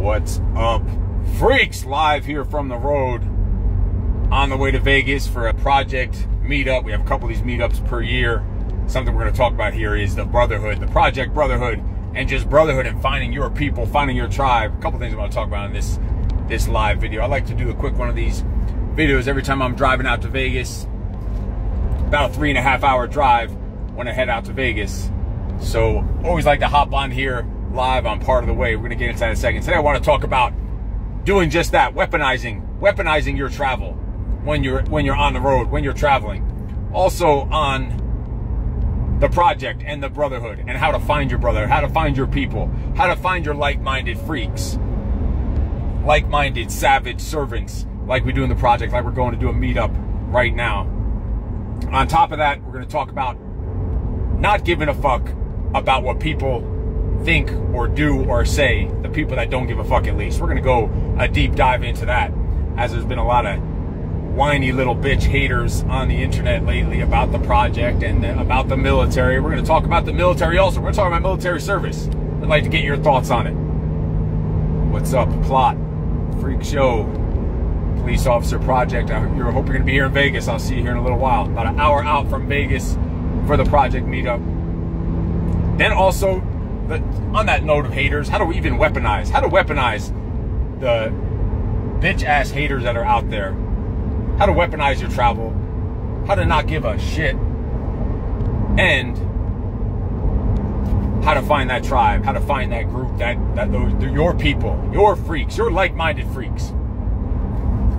What's up, freaks? Live here from the road on the way to Vegas for a project meetup. We have a couple of these meetups per year. Something we're going to talk about here is the brotherhood, the project brotherhood, and just brotherhood and finding your people, finding your tribe. A couple things I'm going to talk about in this live video. I like to do a quick one of these videos every time I'm driving out to Vegas. About a 3.5 hour drive when I head out to Vegas. So always like to hop on here live on part of the way. We're going to get into that in a second. Today I want to talk about doing just that, weaponizing your travel when you're on the road, when you're traveling. Also on the project and the brotherhood and how to find your brother, how to find your people, how to find your like-minded freaks, like-minded savage servants like we do in the project, like we're going to do a meetup right now. On top of that, we're going to talk about not giving a fuck about what people think or do or say, the people that don't give a fuck at least. We're going to go a deep dive into that, as there's been a lot of whiny little bitch haters on the internet lately about the project and about the military. We're going to talk about the military also. We're going to talk about military service. I'd like to get your thoughts on it. What's up, Plot? Freak Show. Police Officer Project. I hope you're going to be here in Vegas. I'll see you here in a little while. About an hour out from Vegas for the project meetup. Then also, on that note of haters, how do we even weaponize? How to weaponize the bitch-ass haters that are out there. How to weaponize your travel. How to not give a shit. And how to find that tribe. How to find that group, those your people, your freaks, your like-minded freaks.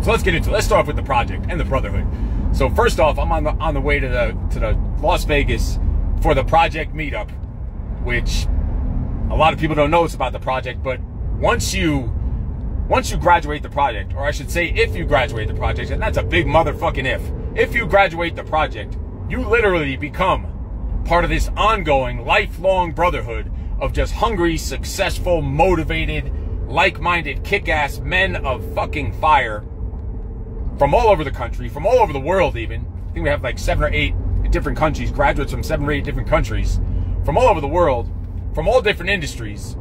So let's get into it. Let's start off with the project and the brotherhood. So first off, I'm on the way to the Las Vegas for the project meetup, which a lot of people don't know it's about the project, but once you graduate the project, or I should say if you graduate the project, and that's a big motherfucking if you graduate the project, you literally become part of this ongoing, lifelong brotherhood of just hungry, successful, motivated, like-minded, kick-ass men of fucking fire from all over the country, from all over the world even. I think we have like 7 or 8 different countries, graduates from 7 or 8 different countries, from all over the world, from all different industries.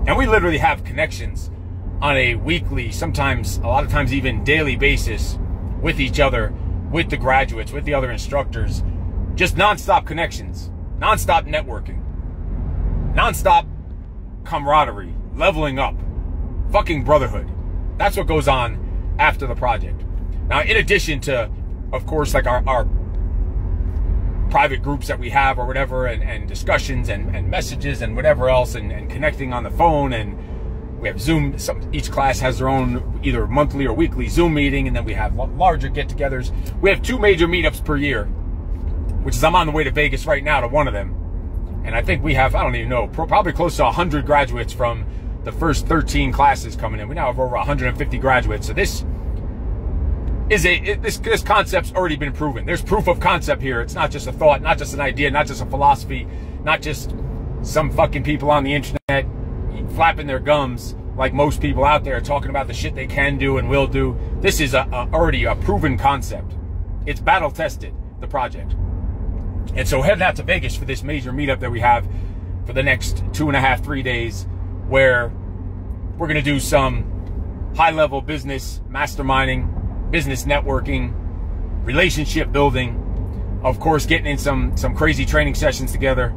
And we literally have connections on a weekly, sometimes, a lot of times even daily basis with each other, with the graduates, with the other instructors. Just non-stop connections, non-stop networking, non-stop camaraderie, leveling up, fucking brotherhood. That's what goes on after the project. Now, in addition to, of course, like our private groups that we have or whatever, and discussions and messages and whatever else, and connecting on the phone, and we have Zoom. Each class has their own either monthly or weekly Zoom meeting, and then we have larger get-togethers. We have 2 major meetups per year, which is I'm on the way to Vegas right now to one of them. And I think we have, I don't even know, probably close to 100 graduates from the first 13 classes coming in. We now have over 150 graduates. So this is this concept's already been proven. There's proof of concept here. It's not just a thought, not just an idea, not just a philosophy, not just some fucking people on the internet flapping their gums like most people out there talking about the shit they can do and will do. This is already a proven concept. It's battle tested, the project. And so heading out to Vegas for this major meetup that we have for the next 2.5, 3 days, where we're going to do some high-level business masterminding, business networking, relationship building, of course getting in some crazy training sessions together.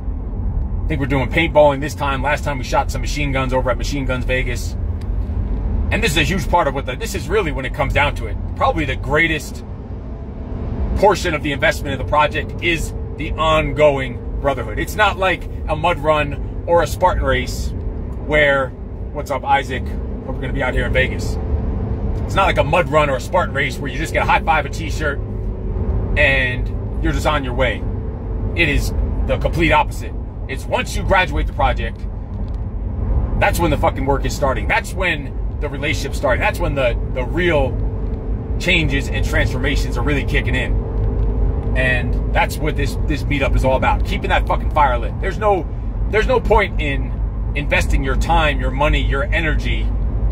I think we're doing paintballing this time. Last time we shot some machine guns over at Machine Guns Vegas. And this is a huge part of what this is really, when it comes down to it, probably the greatest portion of the investment of the project is the ongoing brotherhood. It's not like a mud run or a Spartan race where, what's up, Isaac? Hope we're going to be out here in Vegas. It's not like a mud run or a Spartan race where you just get a high five, a t-shirt, and you're just on your way. It is the complete opposite. It's once you graduate the project, that's when the fucking work is starting. That's when the relationship's starting. That's when the real changes and transformations are really kicking in. And that's what this meetup is all about. Keeping that fucking fire lit. There's no point in investing your time, your money, your energy,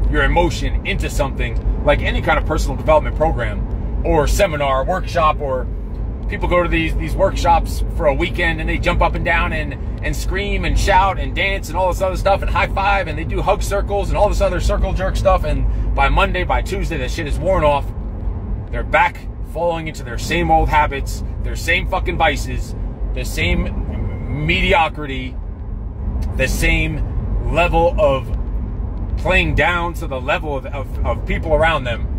your emotion into something like any kind of personal development program or seminar, workshop, or people go to these workshops for a weekend and they jump up and down and scream and shout and dance and all this other stuff and high five, and they do hug circles and all this other circle jerk stuff. And by Monday, by Tuesday, that shit is worn off. They're back falling into their same old habits, their same fucking vices, the same mediocrity, the same level of playing down to the level of people around them.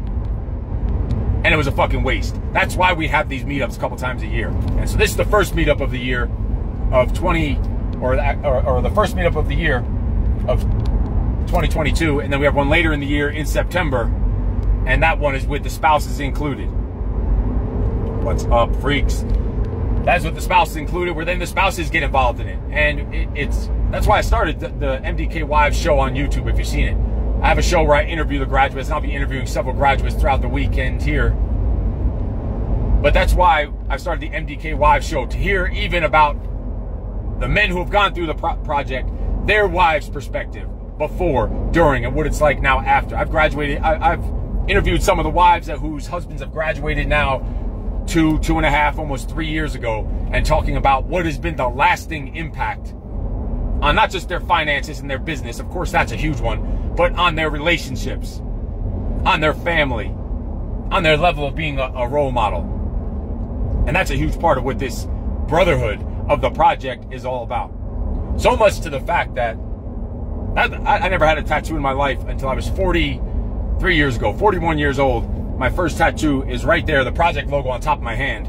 And it was a fucking waste. That's why we have these meetups a couple times a year. And so this is the first meetup of the year of the first meetup of the year of 2022. And then we have one later in the year in September. And that one is with the spouses included. What's up, freaks? That's with the spouses included, where then the spouses get involved in it. And that's why I started the MDK Wives show on YouTube, if you've seen it. I have a show where I interview the graduates, and I'll be interviewing several graduates throughout the weekend here. But that's why I started the MDK Wives show, to hear even about the men who have gone through the project, their wives' perspective, before, during, and what it's like now after. I've graduated, I've interviewed some of the wives whose husbands have graduated now 2.5, almost 3 years ago, and talking about what has been the lasting impact on not just their finances and their business, of course that's a huge one, but on their relationships, on their family, on their level of being a role model. And that's a huge part of what this brotherhood of the project is all about. So much to the fact that I never had a tattoo in my life until I was 43 years ago, 41 years old. My first tattoo is right there, the project logo on top of my hand.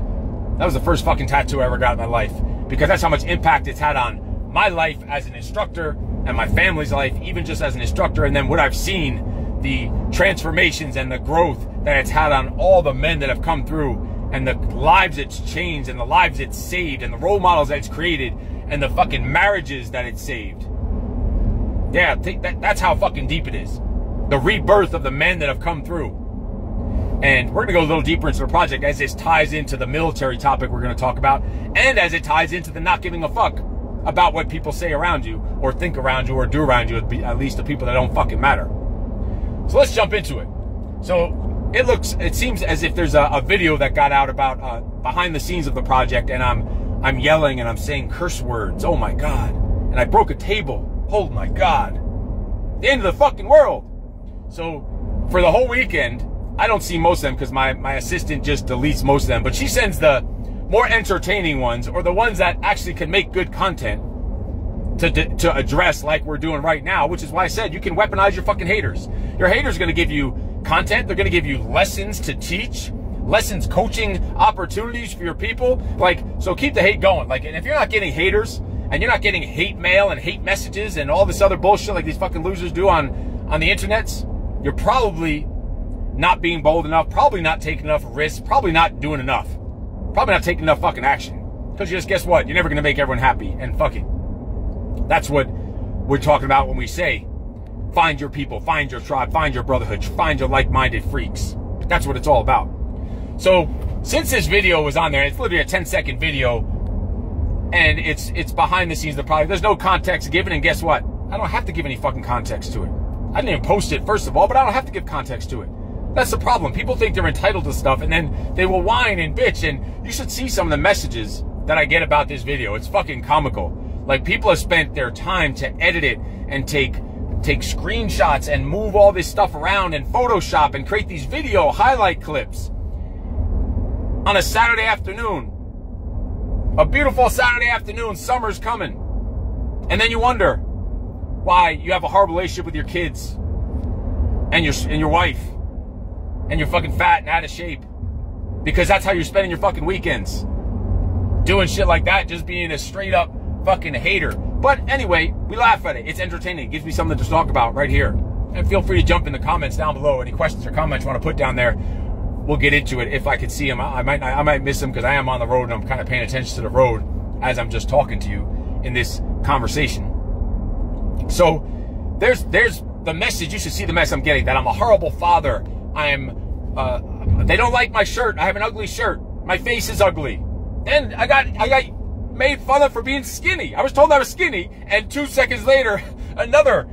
That was the first fucking tattoo I ever got in my life, because that's how much impact it's had on my life as an instructor and my family's life, even just as an instructor. And then what I've seen, the transformations and the growth that it's had on all the men that have come through, and the lives it's changed, and the lives it's saved, and the role models that it's created, and the fucking marriages that it's saved. Yeah, that's how fucking deep it is. The rebirth of the men that have come through. And we're going to go a little deeper into the project as this ties into the military topic we're going to talk about, and as it ties into the not giving a fuck about what people say around you, or think around you, or do around you, at least the people that don't fucking matter. So let's jump into it. So it seems as if there's a video that got out about behind the scenes of the project, and I'm yelling and I'm saying curse words. Oh my God. And I broke a table. Oh my God. The end of the fucking world. So for the whole weekend, I don't see most of them because my assistant just deletes most of them, but she sends the more entertaining ones, or the ones that actually can make good content to address, like we're doing right now, which is why I said you can weaponize your fucking haters. Your haters are going to give you content. They're going to give you lessons to teach, lessons, coaching opportunities for your people. Like, so keep the hate going. Like, and if you're not getting haters, and you're not getting hate mail and hate messages and all this other bullshit like these fucking losers do on the internets, you're probably not being bold enough, probably not taking enough risks, probably not doing enough, probably not taking enough fucking action. Because just guess what? You're never going to make everyone happy, and fuck it. That's what we're talking about when we say find your people, find your tribe, find your brotherhood, find your like-minded freaks. That's what it's all about. So since this video was on there, it's literally a 10-second video, and it's behind the scenes of the project. There's no context given, and guess what? I don't have to give any fucking context to it. I didn't even post it, first of all, but I don't have to give context to it. That's the problem. People think they're entitled to stuff, and then they will whine and bitch, and you should see some of the messages that I get about this video. It's fucking comical. Like, people have spent their time to edit it and take screenshots and move all this stuff around and Photoshop and create these video highlight clips on a Saturday afternoon. A beautiful Saturday afternoon, summer's coming. And then you wonder why you have a horrible relationship with your kids and your wife, and you're fucking fat and out of shape, because that's how you're spending your fucking weekends. Doing shit like that, just being a straight up fucking hater. But anyway, we laugh at it. It's entertaining. It gives me something to talk about right here. And feel free to jump in the comments down below. Any questions or comments you want to put down there, we'll get into it if I could see them. I might miss them because I am on the road and I'm kind of paying attention to the road as I'm just talking to you in this conversation. So there's the message. You should see the message I'm getting, that I'm a horrible father. They don't like my shirt. I have an ugly shirt. My face is ugly. Then I got made fun of for being skinny. I was told I was skinny, and 2 seconds later, another.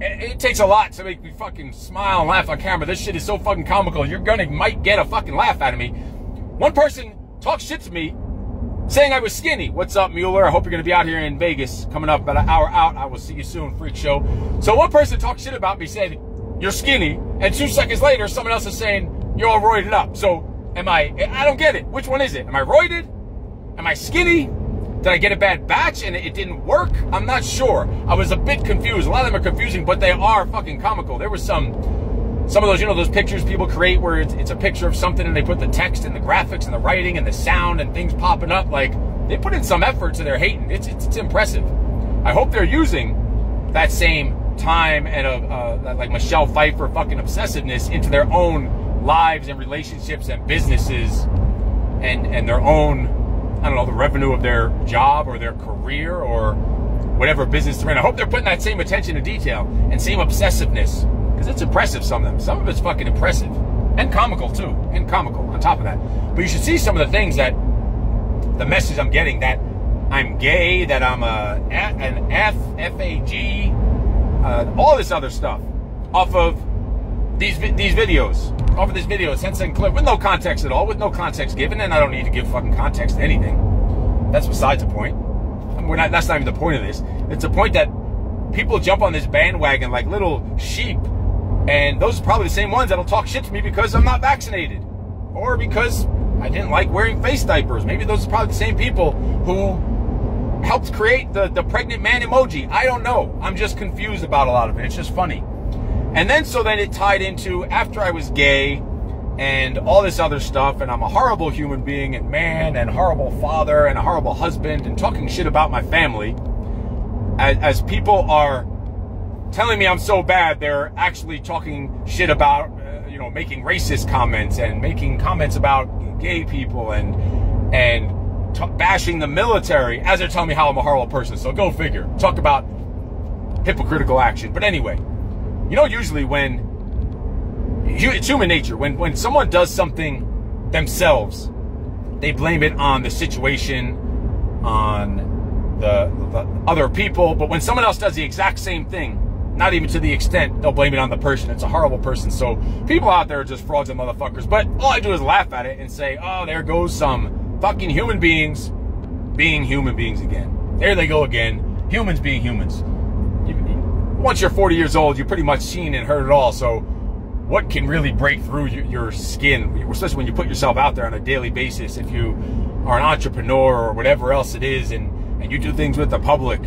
It takes a lot to make me fucking smile and laugh on camera. This shit is so fucking comical. You're might get a fucking laugh out of me. One person talk shit to me saying I was skinny. What's up, Mueller? I hope you're going to be out here in Vegas coming up about an hour out. I will see you soon, freak show. So one person talked shit about me, said, you're skinny. And 2 seconds later, someone else is saying, you're all roided up. So I don't get it. Which one is it? Am I roided? Am I skinny? Did I get a bad batch and it didn't work? I'm not sure. I was a bit confused. A lot of them are confusing, but they are fucking comical. There was some of those, you know, those pictures people create where it's a picture of something and they put the text and the graphics and the writing and the sound and things popping up. Like, they put in some effort to their hating. It's impressive. I hope they're using that same time and like Michelle Pfeiffer fucking obsessiveness into their own lives and relationships and businesses and their own, I don't know, the revenue of their job or their career or whatever business they're in. I hope they're putting that same attention to detail and same obsessiveness. Because it's impressive, some of them. Some of it's fucking impressive. And comical, too. And comical, on top of that. But you should see some of the things that, the message I'm getting, that I'm gay, that I'm an F-A-G, all this other stuff, off of these videos. Off of this video, 10-second clip, with no context at all, with no context given, and I don't need to give fucking context to anything. That's besides the point. That's not even the point of this. It's the point that people jump on this bandwagon like little sheep. And those are probably the same ones that'll talk shit to me because I'm not vaccinated. Or because I didn't like wearing face diapers. Maybe those are probably the same people who helped create the pregnant man emoji. I don't know. I'm just confused about a lot of it. It's just funny. And then it tied into after I was gay and all this other stuff, and I'm a horrible human being and man and horrible father and a horrible husband and talking shit about my family. As people are telling me I'm so bad, they're actually talking shit about, you know, making racist comments and making comments about gay people and bashing the military as they're telling me how I'm a horrible person. So go figure. Talk about hypocritical action. But anyway, you know, usually it's human nature. When someone does something themselves, they blame it on the situation, on the other people. But when someone else does the exact same thing, not even to the extent, they'll blame it on the person. It's a horrible person. So people out there are just frauds and motherfuckers. But all I do is laugh at it and say, oh, there goes some fucking human beings being human beings again. There they go again. Humans being humans. Once you're 40 years old, you've pretty much seen and heard it all. So what can really break through your skin, especially when you put yourself out there on a daily basis, if you are an entrepreneur or whatever else it is, and you do things with the public?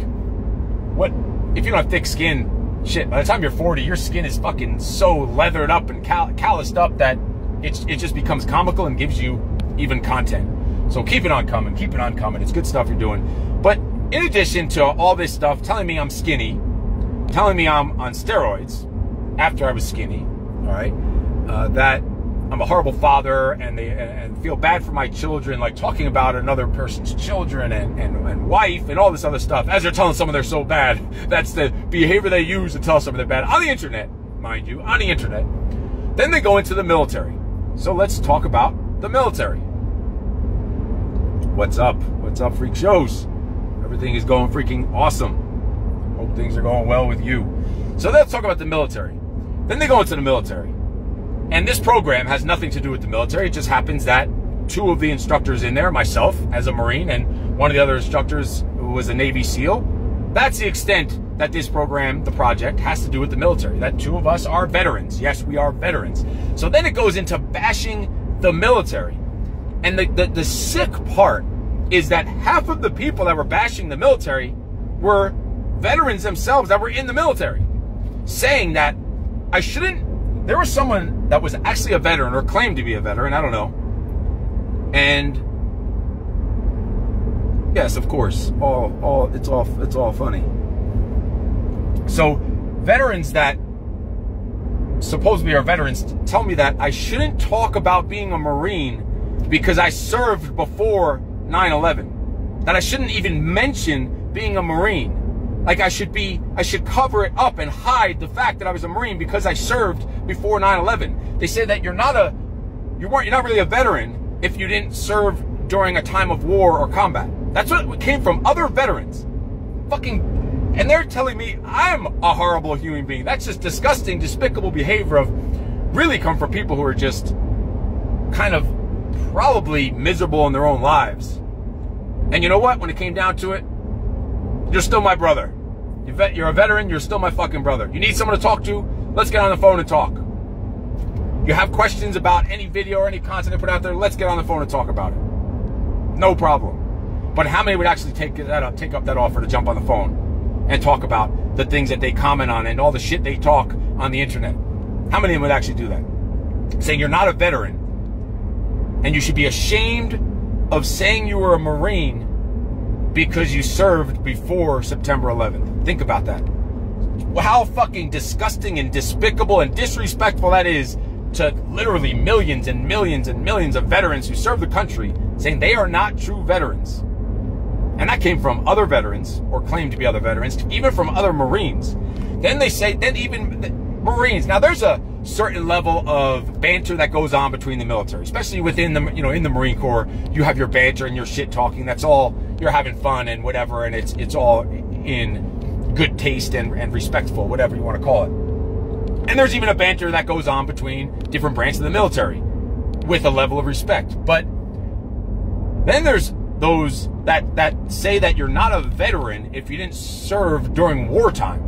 What if you don't have thick skin? Shit, by the time you're 40, your skin is fucking so leathered up and calloused up that it just becomes comical and gives you even content. So keep it on coming. Keep it on coming. It's good stuff you're doing. But in addition to all this stuff, telling me I'm skinny, telling me I'm on steroids after I was skinny, all right, that I'm a horrible father and feel bad for my children, like talking about another person's children and wife and all this other stuff as they're telling someone they're so bad. That's the behavior they use to tell someone they're bad on the internet, mind you, on the internet. Then they go into the military. So let's talk about the military. What's up? What's up, freak shows? Everything is going freaking awesome. Hope things are going well with you. So let's talk about the military. Then they go into the military. And this program has nothing to do with the military. It just happens that 2 of the instructors in there, myself as a Marine, and one of the other instructors who was a Navy SEAL, that's the extent that this program, the project, has to do with the military. That 2 of us are veterans. Yes, we are veterans. So then it goes into bashing the military. And the sick part is that half of the people that were bashing the military were veterans themselves that were in the military, saying that I shouldn't. There was someone that was actually a veteran or claimed to be a veteran, I don't know. And yes, of course, it's all funny. So veterans that supposedly are veterans tell me that I shouldn't talk about being a Marine because I served before 9/11. That I shouldn't even mention being a Marine. Like I should cover it up and hide the fact that I was a Marine because I served before 9/11. They say that you're not really a veteran if you didn't serve during a time of war or combat. That's what came from other veterans. And they're telling me I'm a horrible human being. That's just disgusting, despicable behavior of really come from people who are just kind of probably miserable in their own lives. And you know what? When it came down to it, you're still my brother. You're a veteran, you're still my fucking brother. You need someone to talk to? Let's get on the phone and talk. You have questions about any video or any content I put out there? Let's get on the phone and talk about it. No problem. But how many would actually take up that offer to jump on the phone and talk about the things that they comment on and all the shit they talk on the internet? How many of them would actually do that? Saying you're not a veteran and you should be ashamed of saying you were a Marine because you served before September 11th. Think about that. How fucking disgusting and despicable and disrespectful that is to literally millions and millions and millions of veterans who serve the country, saying they are not true veterans. And that came from other veterans, or claimed to be other veterans, even from other Marines. Then they say, then even Marines. Now there's a certain level of banter that goes on between the military, especially within the, in the Marine Corps. You have your banter and your shit talking. That's all, you're having fun and whatever, and it's all in good taste and respectful, whatever you want to call it. And there's even a banter that goes on between different branches of the military with a level of respect. But then there's those that say that you're not a veteran if you didn't serve during wartime.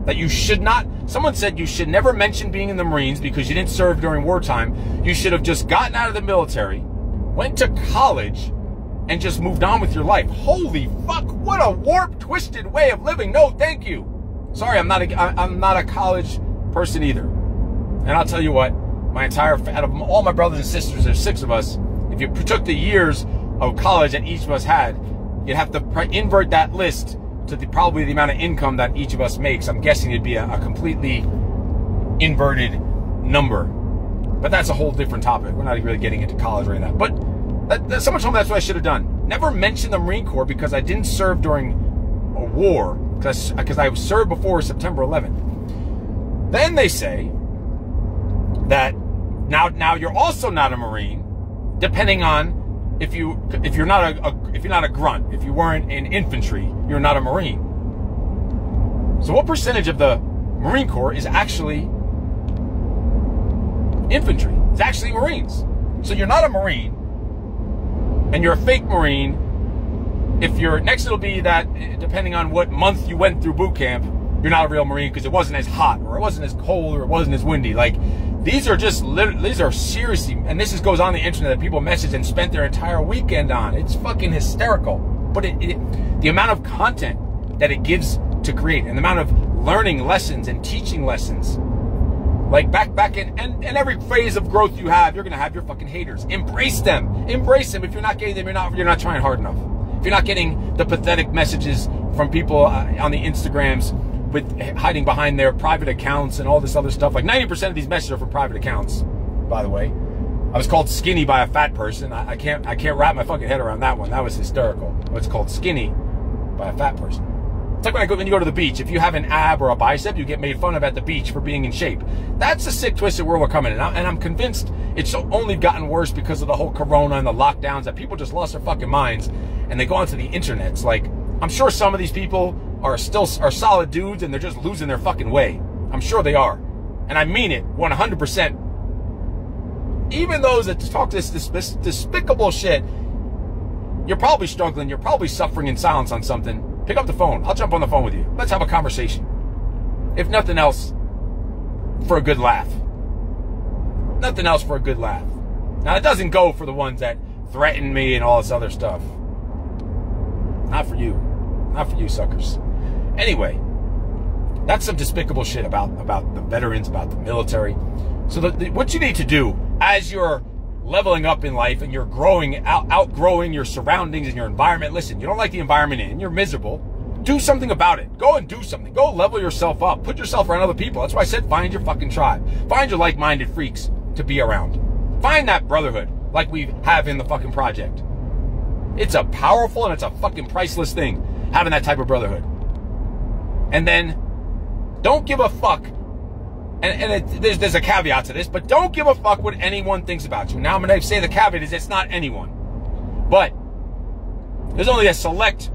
That you should not, someone said you should never mention being in the Marines because you didn't serve during wartime. You should have just gotten out of the military, went to college, and just moved on with your life. Holy fuck, what a warped, twisted way of living. No, thank you. Sorry, I'm not a college person either. And I'll tell you what, out of all my brothers and sisters, there's 6 of us. If you took the years of college that each of us had, you'd have to invert that list to probably the amount of income that each of us makes. I'm guessing it'd be a completely inverted number. But that's a whole different topic. We're not really getting into college or anything like that. But someone told me that's what I should have done. Never mention the Marine Corps because I didn't serve during a war, because I served before September 11th. Then they say that now you're also not a Marine, depending on if you're not a grunt, if you weren't in infantry, you're not a Marine. So what percentage of the Marine Corps is actually infantry? It's actually Marines. So you're not a Marine, and you're a fake Marine. If you're next, it'll be that depending on what month you went through boot camp, you're not a real Marine because it wasn't as hot, or it wasn't as cold, or it wasn't as windy. Like, these are seriously, and this goes on the internet that people message and spent their entire weekend on. It's fucking hysterical. But the amount of content that it gives to create, and the amount of learning lessons and teaching lessons, like back in every phase of growth you have, you're gonna have your fucking haters. Embrace them. Embrace them. If you're not getting them, you're not trying hard enough. If you're not getting the pathetic messages from people on the Instagrams with hiding behind their private accounts and all this other stuff. Like 90% of these messages are from private accounts, by the way. I was called skinny by a fat person. I can't wrap my fucking head around that one. That was hysterical. It's called skinny by a fat person. It's like when you go to the beach. If you have an ab or a bicep, you get made fun of at the beach for being in shape. That's a sick, twisted world we're coming in. And I'm convinced it's only gotten worse because of the whole corona and the lockdowns, that people just lost their fucking minds and they go onto the internet. It's like, I'm sure some of these people are solid dudes and they're just losing their fucking way. I'm sure they are. And I mean it 100%. Even those that talk this despicable shit, you're probably struggling. You're probably suffering in silence on something. Pick up the phone. I'll jump on the phone with you. Let's have a conversation. If nothing else, for a good laugh. Nothing else for a good laugh. Now, it doesn't go for the ones that threaten me and all this other stuff. Not for you. Not for you, suckers. Anyway, that's some despicable shit about the veterans, about the military. So what you need to do as you're leveling up in life and you're outgrowing your surroundings and your environment. Listen, you don't like the environment and you're miserable. Do something about it. Go and do something. Go level yourself up. Put yourself around other people. That's why I said find your fucking tribe. Find your like-minded freaks to be around. Find that brotherhood like we have in the fucking project. It's a powerful and it's a fucking priceless thing, having that type of brotherhood. And then don't give a fuck. And there's a caveat to this, but don't give a fuck what anyone thinks about you. Now I'm going to say the caveat is it's not anyone. But there's only a select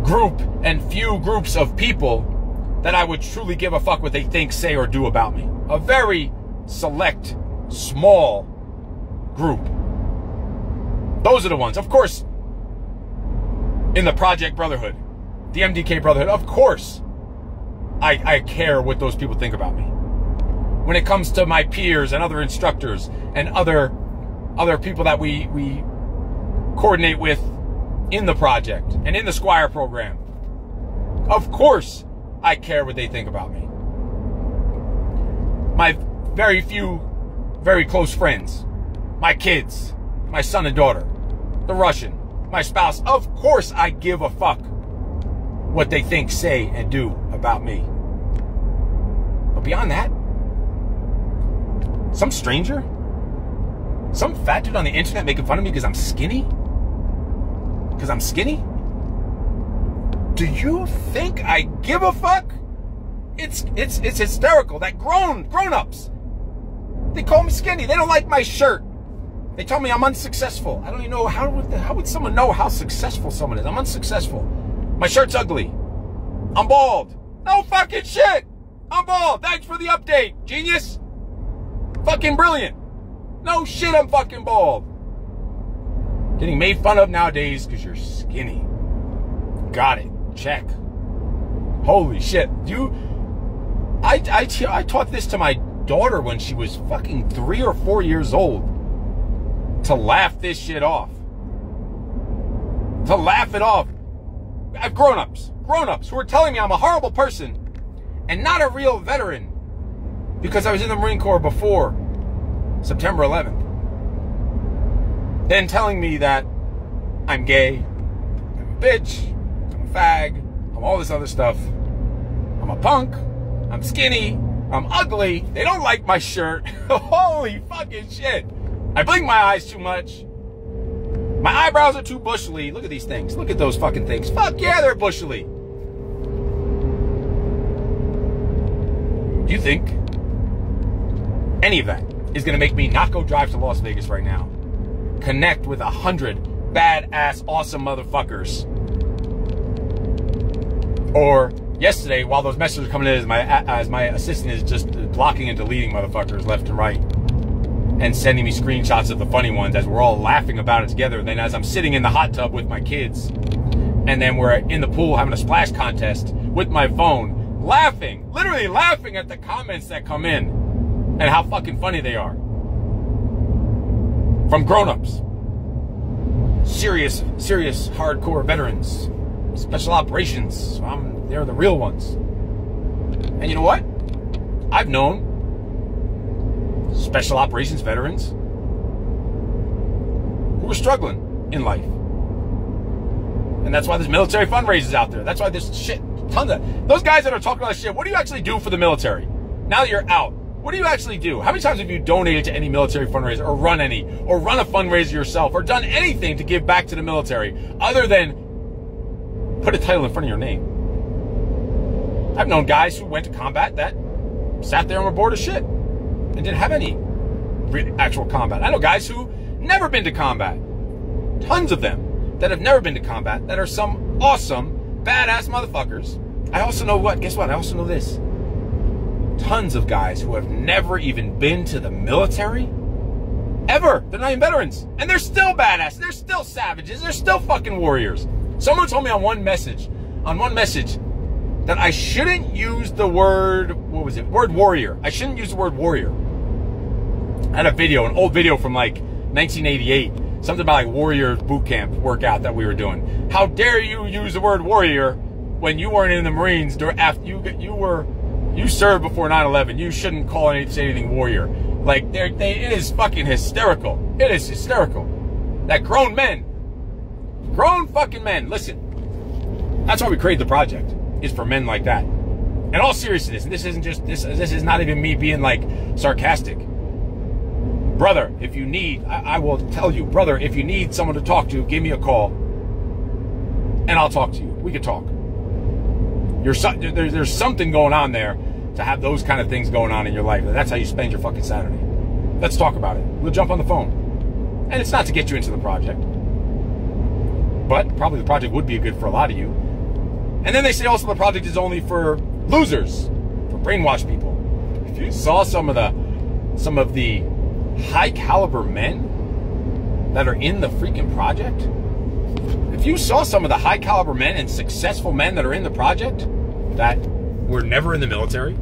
group and few groups of people that I would truly give a fuck what they think, say, or do about me. A very select, small group. Those are the ones. Of course, in the Project Brotherhood, the MDK Brotherhood, of course, I care what those people think about me. When it comes to my peers and other instructors and other people that we coordinate with in the project and in the Squire program, of course, I care what they think about me. My very few, very close friends, my kids, my son and daughter, the Russian, my spouse, of course I give a fuck what they think, say, and do about me. But beyond that, some stranger, some fat dude on the internet making fun of me because I'm skinny? Because I'm skinny? Do you think I give a fuck? It's hysterical that grown-ups, they call me skinny. They don't like my shirt. They tell me I'm unsuccessful. I don't even know how would someone know how successful someone is. I'm unsuccessful. My shirt's ugly. I'm bald. No fucking shit. I'm bald. Thanks for the update, genius. Fucking brilliant. No shit, I'm fucking bald. Getting made fun of nowadays because you're skinny. Got it. Check. Holy shit. I taught this to my daughter when she was fucking 3 or 4 years old. To laugh this shit off. To laugh it off. I have grown-ups who are telling me I'm a horrible person and not a real veteran because I was in the Marine Corps before September 11th. Then telling me that I'm gay, I'm a bitch, I'm a fag, I'm all this other stuff. I'm a punk, I'm skinny, I'm ugly, they don't like my shirt. Holy fucking shit. I blink my eyes too much. My eyebrows are too bushly. Look at these things. Look at those fucking things. Fuck yeah, they're bushly. Do you think any of that is going to make me not go drive to Las Vegas right now? Connect with 100 badass, awesome motherfuckers. Or yesterday, while those messages are coming in, as my assistant is just blocking and deleting motherfuckers left and right, and sending me screenshots of the funny ones as we're all laughing about it together. Then as I'm sitting in the hot tub with my kids, and then we're in the pool having a splash contest with my phone, laughing, literally laughing at the comments that come in and how fucking funny they are. From grown-ups. Serious, hardcore veterans. Special operations. They're the real ones. And you know what? I've known special operations veterans who are struggling in life. And that's why there's military fundraisers out there. That's why there's shit, tons of those guys that are talking all this shit. What do you actually do for the military? Now that you're out, what do you actually do? How many times have you donated to any military fundraiser, or run a fundraiser yourself, or done anything to give back to the military other than put a title in front of your name? I've known guys who went to combat that sat there and were bored as shit and didn't have any actual combat. I know guys who never been to combat. Tons of them that have never been to combat that are some awesome, badass motherfuckers. I also know what? Guess what? I also know this. Tons of guys who have never even been to the military. Ever. They're not even veterans. And they're still badass. They're still savages. They're still fucking warriors. Someone told me on one message, that I shouldn't use the word, what was it? Word warrior. I shouldn't use the word warrior. I had a video, an old video from like 1988. Something about like warrior boot camp workout that we were doing. How dare you use the word warrior when you weren't in the Marines after you served before 9/11. You shouldn't say anything warrior. Like it is fucking hysterical. It is hysterical. That grown fucking men, listen. That's why we created the project. Is for men like that. In all seriousness, and this isn't just this is not even me being like sarcastic. Brother, if you need, I will tell you, brother, if you need someone to talk to, give me a call and I'll talk to you. We can talk. There's something going on there to have those kind of things going on in your life. That's how you spend your fucking Saturday. Let's talk about it. We'll jump on the phone. And it's not to get you into the project, but probably the project would be good for a lot of you. And then they say also the project is only for losers, for brainwashed people. If you saw some of the high caliber men that are in the freaking project, if you saw some of the high caliber men and successful men that are in the project that were never in the military,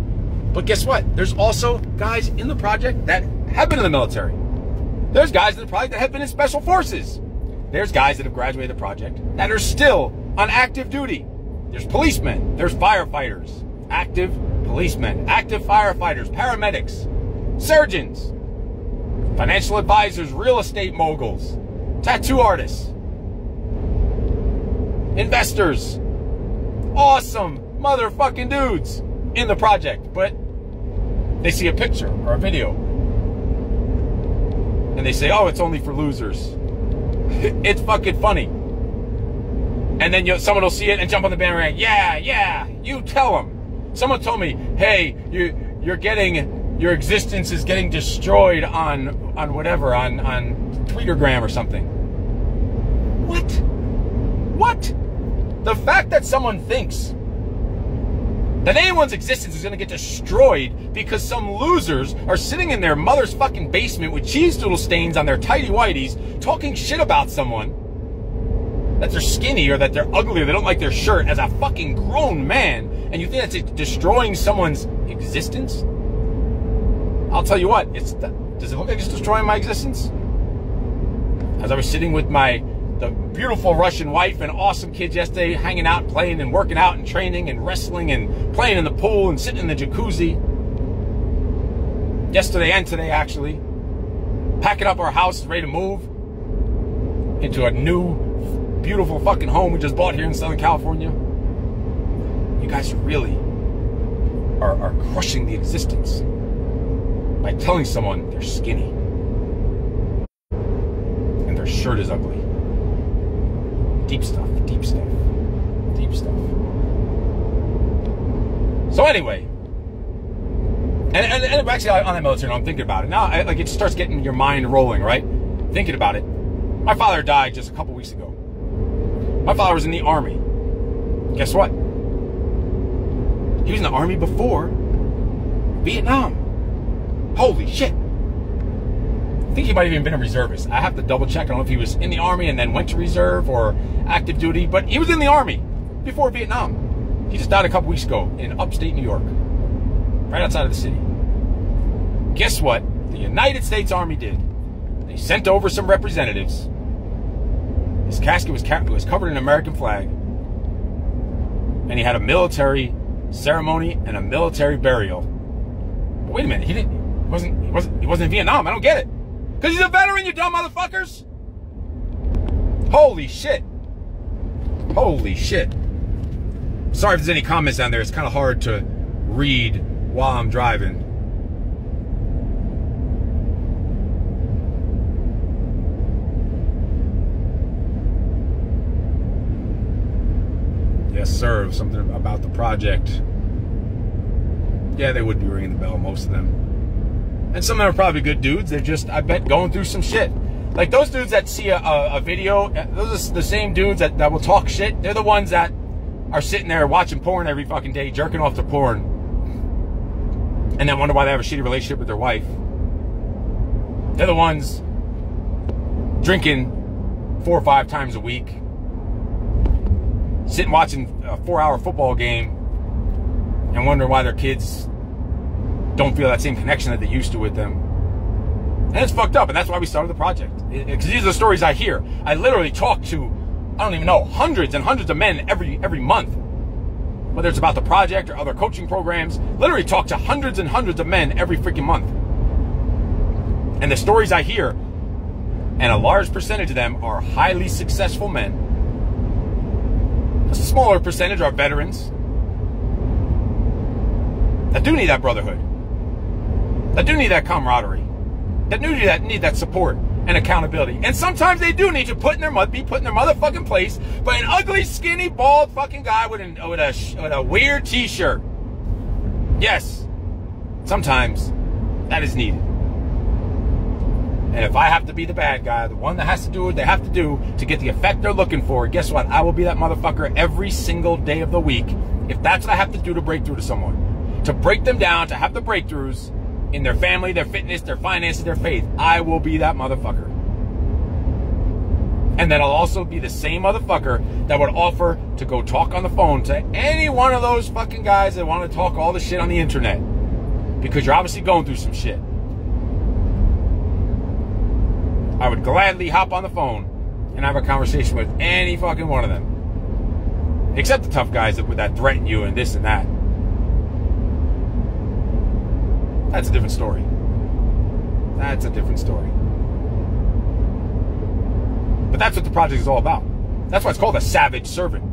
but guess what? There's also guys in the project that have been in the military. There's guys in the project that have been in special forces. There's guys that have graduated the project that are still on active duty. There's policemen, there's firefighters, active policemen, active firefighters, paramedics, surgeons, financial advisors, real estate moguls, tattoo artists, investors, awesome motherfucking dudes in the project, but they see a picture or a video and they say, oh, it's only for losers. It's fucking funny. And then someone will see it and jump on the bandwagon. Yeah, you tell them. Someone told me, hey, your existence is getting destroyed on whatever, on Tweetergram or something. What? The fact that someone thinks that anyone's existence is going to get destroyed because some losers are sitting in their mother's fucking basement with cheese doodle stains on their tighty whities talking shit about someone, that they're skinny or that they're ugly or they don't like their shirt as a fucking grown man, and you think that's destroying someone's existence? I'll tell you what, does it look like it's destroying my existence? As I was sitting with the beautiful Russian wife and awesome kids yesterday, hanging out, playing and working out and training and wrestling and playing in the pool and sitting in the jacuzzi. Yesterday and today, actually. Packing up our house, ready to move into a new, beautiful fucking home we just bought here in Southern California. You guys really are crushing the existence by telling someone they're skinny and their shirt is ugly. Deep stuff. So anyway, and actually on that military, I'm thinking about it now. Like, it starts getting your mind rolling, right? Thinking about it. My father died just a couple weeks ago. My father was in the Army. Guess what? He was in the Army before Vietnam. Holy shit. I think he might have even been a reservist. I have to double check. I don't know if he was in the Army and then went to reserve or active duty, but he was in the Army before Vietnam. He just died a couple weeks ago in upstate New York, right outside of the city. Guess what the United States Army did? They sent over some representatives. His casket was covered in an American flag, and he had a military ceremony and a military burial. But wait a minute, he wasn't in Vietnam. I don't get it. Because he's a veteran, you dumb motherfuckers. Holy shit. Holy shit. Sorry if there's any comments down there. It's kind of hard to read while I'm driving. Yes, sir. Something about the project. Yeah, they would be ringing the bell, most of them. And some of them are probably good dudes. They're just, I bet, going through some shit. Like those dudes that see a video, those are the same dudes that will talk shit. They're the ones that are sitting there watching porn every fucking day, jerking off to porn, and then wonder why they have a shitty relationship with their wife. They're the ones drinking 4 or 5 times a week, sitting watching a 4-hour football game, and wondering why their kids don't feel that same connection that they used to with them. And it's fucked up, and that's why we started the project. Because these are the stories I hear. I literally talk to, I don't even know, hundreds and hundreds of men every month. Whether it's about the project or other coaching programs, literally talk to hundreds and hundreds of men every freaking month. And the stories I hear, and a large percentage of them are highly successful men. A smaller percentage are veterans that do need that brotherhood, that do need that camaraderie, that need that support and accountability. And sometimes they do need to be put in their motherfucking place by an ugly, skinny, bald fucking guy with a weird t-shirt. Yes, sometimes that is needed. And if I have to be the bad guy, the one that has to do what they have to do to get the effect they're looking for, guess what? I will be that motherfucker every single day of the week if that's what I have to do to break through to someone. To break them down, to have the breakthroughs in their family, their fitness, their finances, their faith. I will be that motherfucker. And then I'll also be the same motherfucker that would offer to go talk on the phone to any one of those fucking guys that want to talk all the shit on the internet. Because you're obviously going through some shit. I would gladly hop on the phone and have a conversation with any fucking one of them. Except the tough guys that threaten you and this and that. That's a different story. That's a different story. But that's what the project is all about. That's why it's called a savage servant.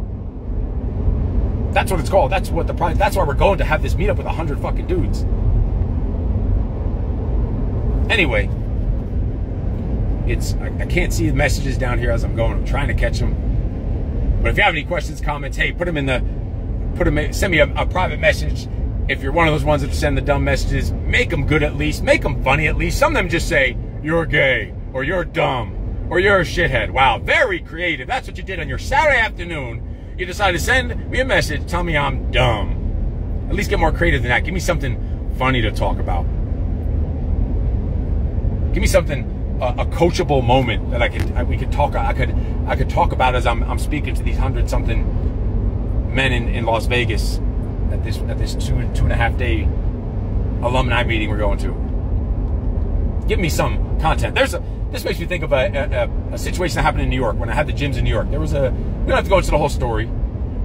That's what it's called. That's what the project. That's why we're going to have this meetup with 100 fucking dudes. Anyway, I can't see the messages down here as I'm going. I'm trying to catch them. But if you have any questions, comments, hey, send me a private message. If you're one of those ones that send the dumb messages, make them good at least. Make them funny at least. Some of them just say, you're gay, or you're dumb, or you're a shithead. Wow, very creative. That's what you did on your Saturday afternoon. You decided to send me a message, tell me I'm dumb. At least get more creative than that. Give me something funny to talk about. Give me something, a coachable moment that I could talk about as I'm speaking to these 100-something men in Las Vegas at this 2.5 day alumni meeting we're going to. Give me some content. This makes me think of a situation that happened in New York when I had the gyms in New York. We don't have to go into the whole story,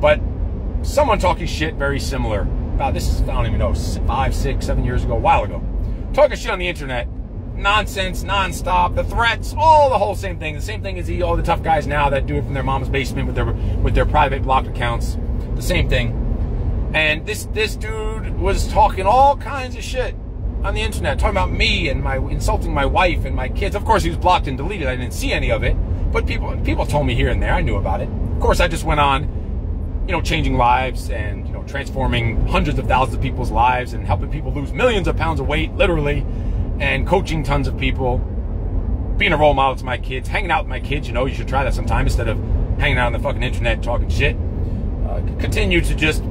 but someone talking shit very similar about this is, I don't even know, 5, 6, 7 years ago, a while ago. Talking shit on the internet. Nonsense, nonstop, the threats, all the whole same thing. The same thing as all the tough guys now that do it from their mom's basement with their private blocked accounts. The same thing. And this dude was talking all kinds of shit on the internet, talking about me and insulting my wife and my kids. Of course, he was blocked and deleted. I didn't see any of it, but people told me here and there. I knew about it. Of course, I just went on, changing lives and transforming hundreds of thousands of people's lives and helping people lose millions of pounds of weight, literally. And coaching tons of people, being a role model to my kids, hanging out with my kids. You should try that sometime instead of hanging out on the fucking internet talking shit. Continue to just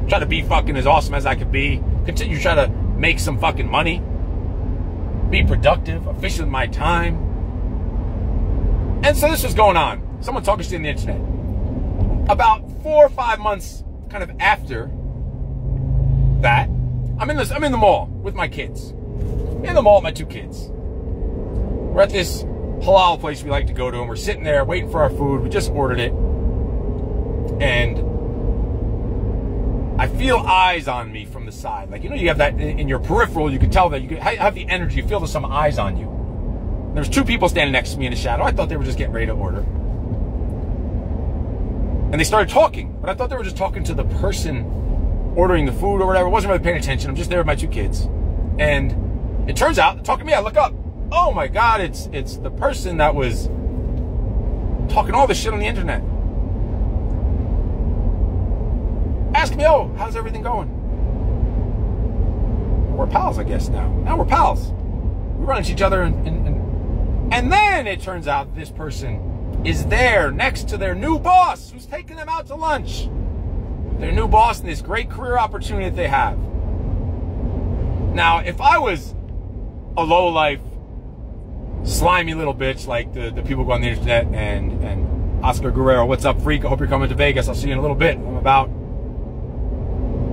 try to be fucking as awesome as I could be. Continue to try to make some fucking money. Be productive, efficient with my time. And so this was going on. Someone talking shit on the internet. About 4 or 5 months kind of after that, I'm in the mall with my kids. In the mall with my 2 kids. We're at this halal place we like to go to, and we're sitting there waiting for our food. We just ordered it. And I feel eyes on me from the side. Like, you have that in your peripheral. You can tell that you have the energy. You feel there's some eyes on you. There's 2 people standing next to me in the shadow. I thought they were just getting ready to order. And they started talking. But I thought they were just talking to the person ordering the food or whatever. I wasn't really paying attention. I'm just there with my 2 kids. And it turns out, talking to me, I look up. Oh my God, it's the person that was talking all this shit on the internet. Ask me, oh, how's everything going? We're pals, I guess, now. Now we're pals. We run into each other and then it turns out this person is there next to their new boss who's taking them out to lunch. Their new boss and this great career opportunity that they have. Now, if I was a low-life, slimy little bitch like the people who go on the internet and Oscar Guerrero, what's up, freak? I hope you're coming to Vegas. I'll see you in a little bit. I'm about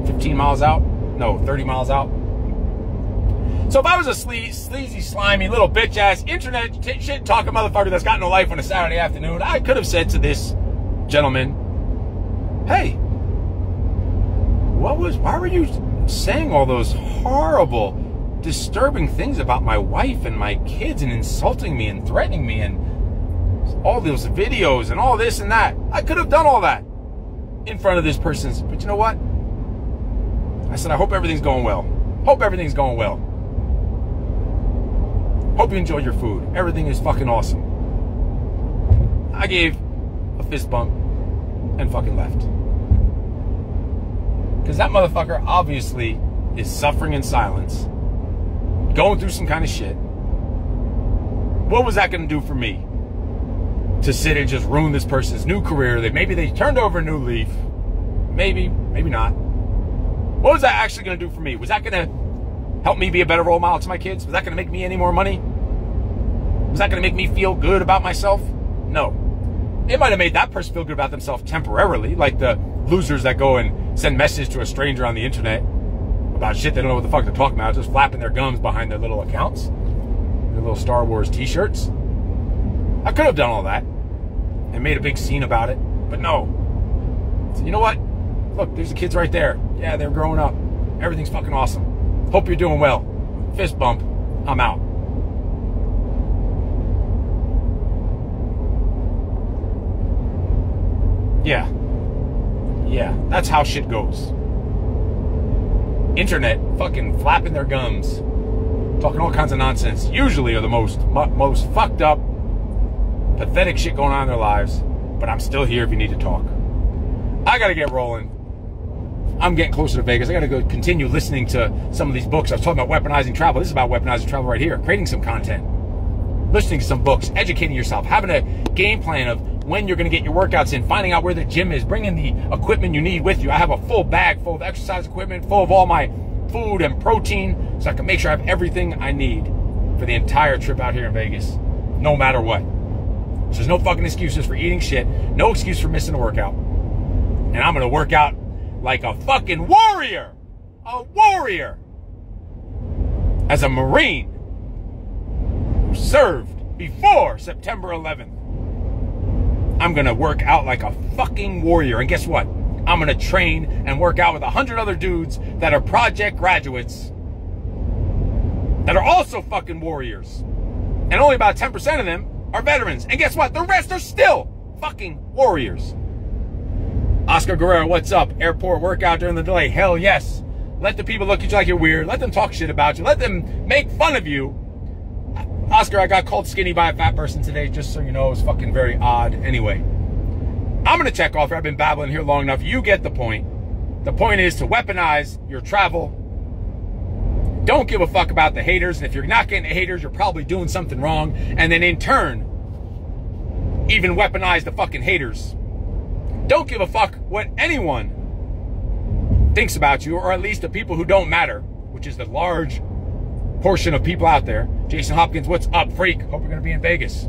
15 miles out. No, 30 miles out. So if I was a sleazy, slimy, little bitch-ass internet shit-talking motherfucker that's got no life on a Saturday afternoon, I could have said to this gentleman, hey, why were you saying all those horrible, disturbing things about my wife and my kids and insulting me and threatening me and all those videos and all this and that? I could have done all that in front of this person's, but you know what? I said, I hope everything's going well. Hope everything's going well. Hope you enjoy your food. Everything is fucking awesome. I gave a fist bump and fucking left. Because that motherfucker obviously is suffering in silence, going through some kind of shit. What was that going to do for me? To sit and just ruin this person's new career that maybe they turned over a new leaf. Maybe, maybe not. What was that actually going to do for me? Was that going to help me be a better role model to my kids? Was that going to make me any more money? Was that going to make me feel good about myself? No. It might have made that person feel good about themselves temporarily, like the losers that go and send messages to a stranger on the internet about shit they don't know what the fuck they're talking about, just flapping their gums behind their little accounts, their little Star Wars t-shirts. I could have done all that and made a big scene about it, but no. So you know what? Look, there's the kids right there. Yeah, they're growing up. Everything's fucking awesome. Hope you're doing well. Fist bump. I'm out. Yeah, that's how shit goes. Internet fucking flapping their gums, talking all kinds of nonsense, usually are the most fucked up, pathetic shit going on in their lives, but I'm still here if you need to talk. I gotta get rolling. I'm getting closer to Vegas. I gotta go continue listening to some of these books. I was talking about weaponizing travel. This is about weaponizing travel right here. Creating some content, listening to some books, educating yourself, having a game plan of when you're going to get your workouts in, finding out where the gym is, bringing the equipment you need with you. I have a full bag full of exercise equipment, full of all my food and protein, so I can make sure I have everything I need for the entire trip out here in Vegas, no matter what. So there's no fucking excuses for eating shit, no excuse for missing a workout. And I'm going to work out like a fucking warrior. A warrior. As a Marine who served before September 11th. I'm going to work out like a fucking warrior. And guess what? I'm going to train and work out with 100 other dudes that are project graduates that are also fucking warriors. And only about 10% of them are veterans. And guess what? The rest are still fucking warriors. Oscar Guerrero, what's up? Airport workout during the delay. Hell yes. Let the people look at you like you're weird. Let them talk shit about you. Let them make fun of you. Oscar, I got called skinny by a fat person today, just so you know. It was fucking very odd. Anyway, I'm going to check off. I've been babbling here long enough. You get the point. The point is to weaponize your travel. Don't give a fuck about the haters. And if you're not getting the haters, you're probably doing something wrong. And then in turn, even weaponize the fucking haters. Don't give a fuck what anyone thinks about you, or at least the people who don't matter, which is the large portion of people out there. Jason Hopkins, what's up, freak? Hope you're going to be in Vegas.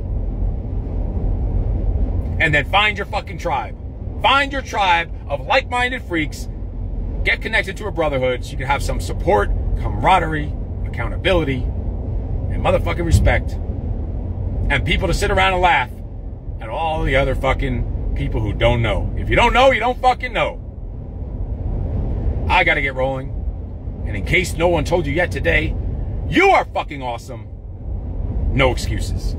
And then find your fucking tribe. Find your tribe of like-minded freaks. Get connected to a brotherhood so you can have some support, camaraderie, accountability, and motherfucking respect. And people to sit around and laugh at all the other fucking people who don't know. If you don't know, you don't fucking know. I got to get rolling. And in case no one told you yet today, you are fucking awesome. No excuses.